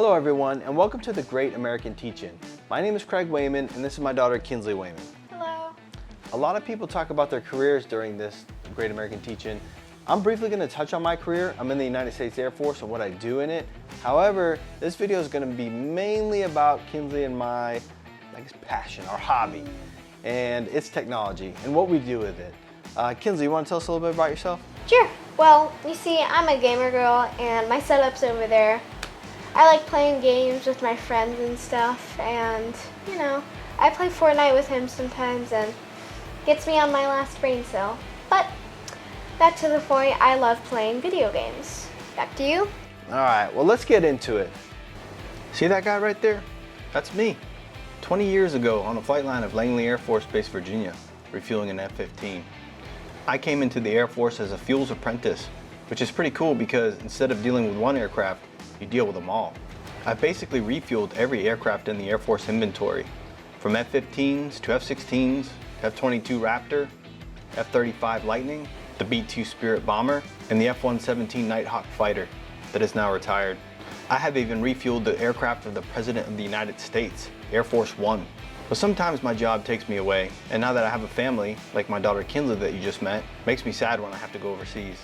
Hello everyone, and welcome to The Great American Teach-In. My name is Craig Wayman, and this is my daughter Kinsley Wayman. Hello. A lot of people talk about their careers during this Great American Teach-In. I'm briefly going to touch on my career. I'm in the United States Air Force and what I do in it. However, this video is going to be mainly about Kinsley and my passion, our hobby, and it's technology and what we do with it. Kinsley, you want to tell us a little bit about yourself? Sure. Well, you see, I'm a gamer girl, and my setup's over there. I like playing games with my friends and stuff, and, you know, I play Fortnite with him sometimes, and gets me on my last brain cell. But, back to the point, I love playing video games. Back to you. Alright, well let's get into it. See that guy right there? That's me. 20 years ago on a flight line of Langley Air Force Base, Virginia, refueling an F-15. I came into the Air Force as a fuels apprentice, which is pretty cool because instead of dealing with one aircraft, you deal with them all. I basically refueled every aircraft in the Air Force inventory, from F-15s to F-16s, F-22 Raptor, F-35 Lightning, the B-2 Spirit bomber, and the F-117 Nighthawk fighter that is now retired. I have even refueled the aircraft of the President of the United States, Air Force One. But sometimes my job takes me away, and now that I have a family, like my daughter Kinsley that you just met, makes me sad when I have to go overseas.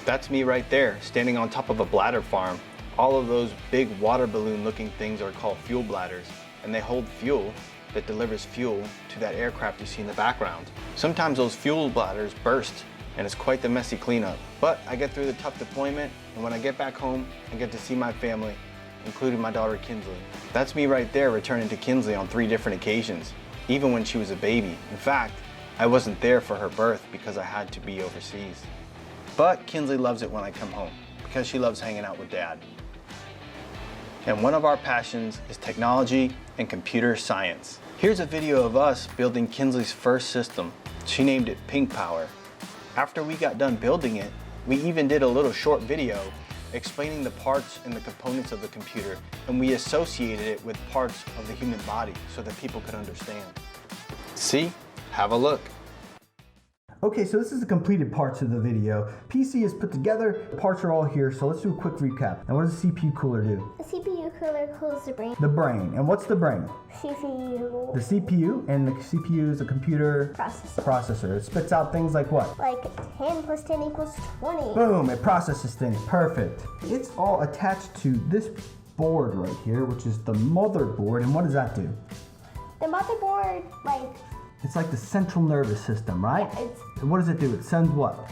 That's me right there, standing on top of a bladder farm. All of those big water balloon looking things are called fuel bladders, and they hold fuel that delivers fuel to that aircraft you see in the background. Sometimes those fuel bladders burst, and it's quite the messy cleanup. But I get through the tough deployment, and when I get back home, I get to see my family, including my daughter Kinsley. That's me right there returning to Kinsley on 3 different occasions, even when she was a baby. In fact, I wasn't there for her birth because I had to be overseas. But Kinsley loves it when I come home, because she loves hanging out with Dad. And one of our passions is technology and computer science. Here's a video of us building Kinsley's first system. She named it Pink Power. After we got done building it, we even did a little short video explaining the parts and the components of the computer, and we associated it with parts of the human body so that people could understand. See? Have a look. Okay, so this is the completed parts of the video. PC is put together, parts are all here, so let's do a quick recap. And what does the CPU cooler do? The CPU cooler cools the brain. The brain. And what's the brain? CPU. The CPU, and the CPU is a computer processor. It spits out things like what? Like 10 plus 10 equals 20. Boom, it processes things. Perfect. It's all attached to this board right here, which is the motherboard. And what does that do? The motherboard, it's like the central nervous system, right? Yeah, And what does it do? It sends what?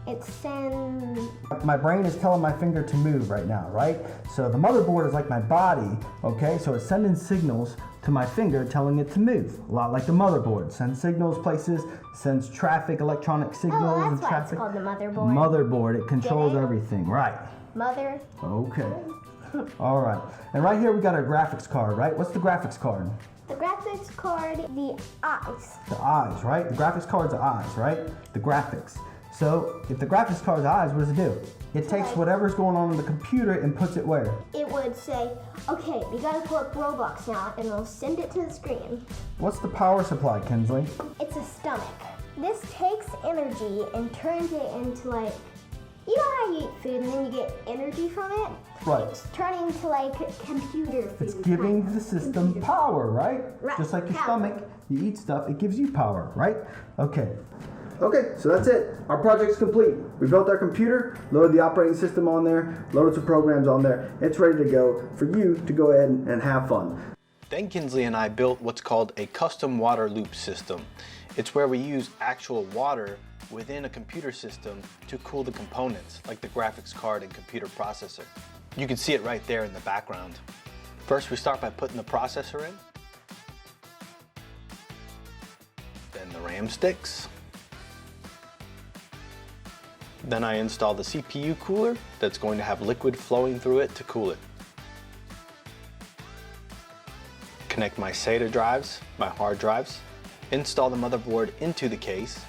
it sends. My brain is telling my finger to move right now, right? So the motherboard is like my body, okay? So it's sending signals to my finger telling it to move. A lot like the motherboard. Sends signals places, sends traffic, electronic signals Oh, and that's why traffic. it's called the motherboard. Motherboard, it controls Get it? everything, right? Mother. Okay. All right. And right here we got our graphics card, right? What's the graphics card? The graphics card, the eyes. The eyes, right? The graphics card's the eyes, right? The graphics. So if the graphics card's the eyes, what does it do? It takes whatever's going on in the computer and puts it where? It would say, okay, we gotta pull up Roblox now, and it'll send it to the screen. What's the power supply, Kinsley? It's a stomach. This takes energy and turns it into you know how you eat food and then you get energy from it? Right. It's turning to computer food. It's giving the system power, right? Right. Just like your Power. stomach, you eat stuff, it gives you power, right? Okay. Okay, so that's it. Our project's complete. We built our computer, loaded the operating system on there, loaded some programs on there. It's ready to go for you to go ahead and have fun. Then Kinsley and I built what's called a custom water loop system. It's where we use actual water within a computer system to cool the components, like the graphics card and computer processor. You can see it right there in the background. First, we start by putting the processor in, then the RAM sticks. Then I install the CPU cooler that's going to have liquid flowing through it to cool it. Connect my SATA drives, my hard drives, install the motherboard into the case,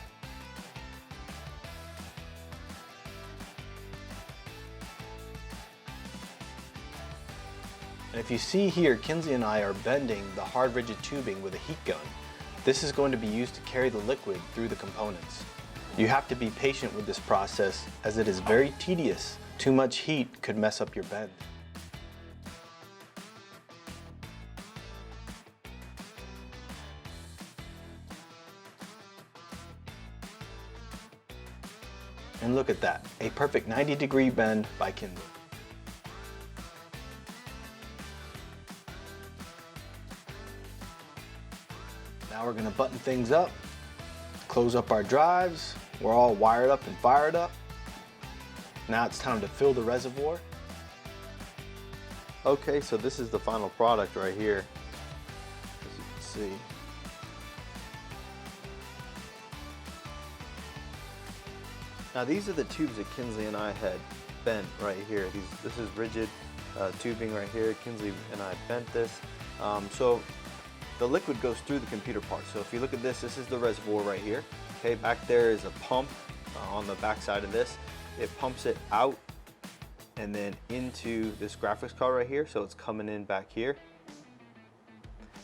and if you see here, Kinsley and I are bending the hard rigid tubing with a heat gun. This is going to be used to carry the liquid through the components. You have to be patient with this process as it is very tedious. Too much heat could mess up your bend. And look at that, a perfect 90-degree bend by Kinsley. Now we're gonna button things up, close up our drives. We're all wired up and fired up. Now it's time to fill the reservoir. Okay, so this is the final product right here, as you can see. Now these are the tubes that Kinsley and I had bent right here. This is rigid tubing right here. Kinsley and I bent this. So the liquid goes through the computer part. So if you look at this, this is the reservoir right here. Okay, back there is a pump on the back side of this. It pumps it out and then into this graphics card right here. So it's coming in back here.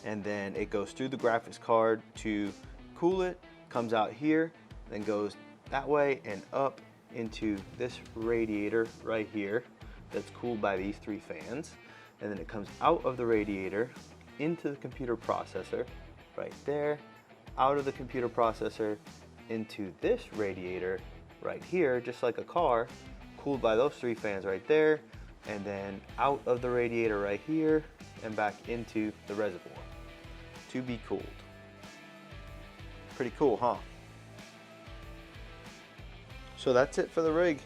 And then it goes through the graphics card to cool it, comes out here, then goes that way and up into this radiator right here that's cooled by these 3 fans. And then it comes out of the radiator into the computer processor right there, out of the computer processor into this radiator right here, just like a car, cooled by those 3 fans right there, and then out of the radiator right here and back into the reservoir to be cooled. Pretty cool, huh? So that's it for the rig.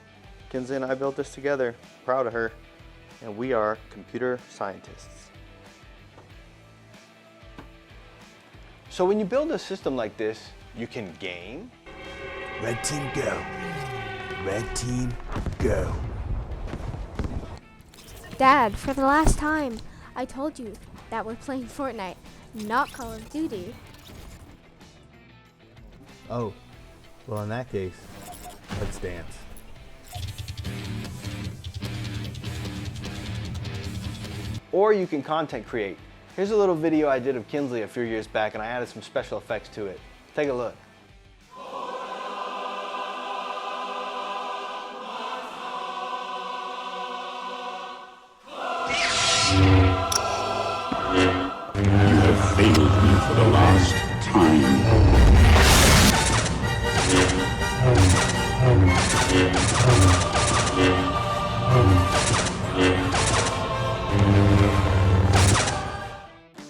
Kinsley and I built this together. Proud of her. And we are computer scientists. So when you build a system like this, you can game. Red team go. Red team go. Dad, for the last time, I told you that we're playing Fortnite, not Call of Duty. Oh, well in that case, let's dance. Or you can content create. Here's a little video I did of Kinsley a few years back and I added some special effects to it. Take a look. You have failed me for the last time.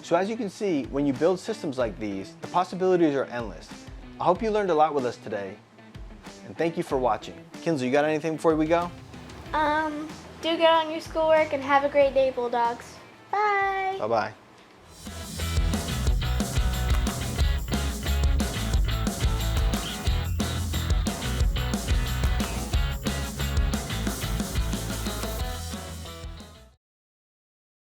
So as you can see, when you build systems like these, the possibilities are endless. I hope you learned a lot with us today, and thank you for watching. Kinsley, you got anything before we go? Do good on your schoolwork and have a great day, Bulldogs. Bye. Bye-bye.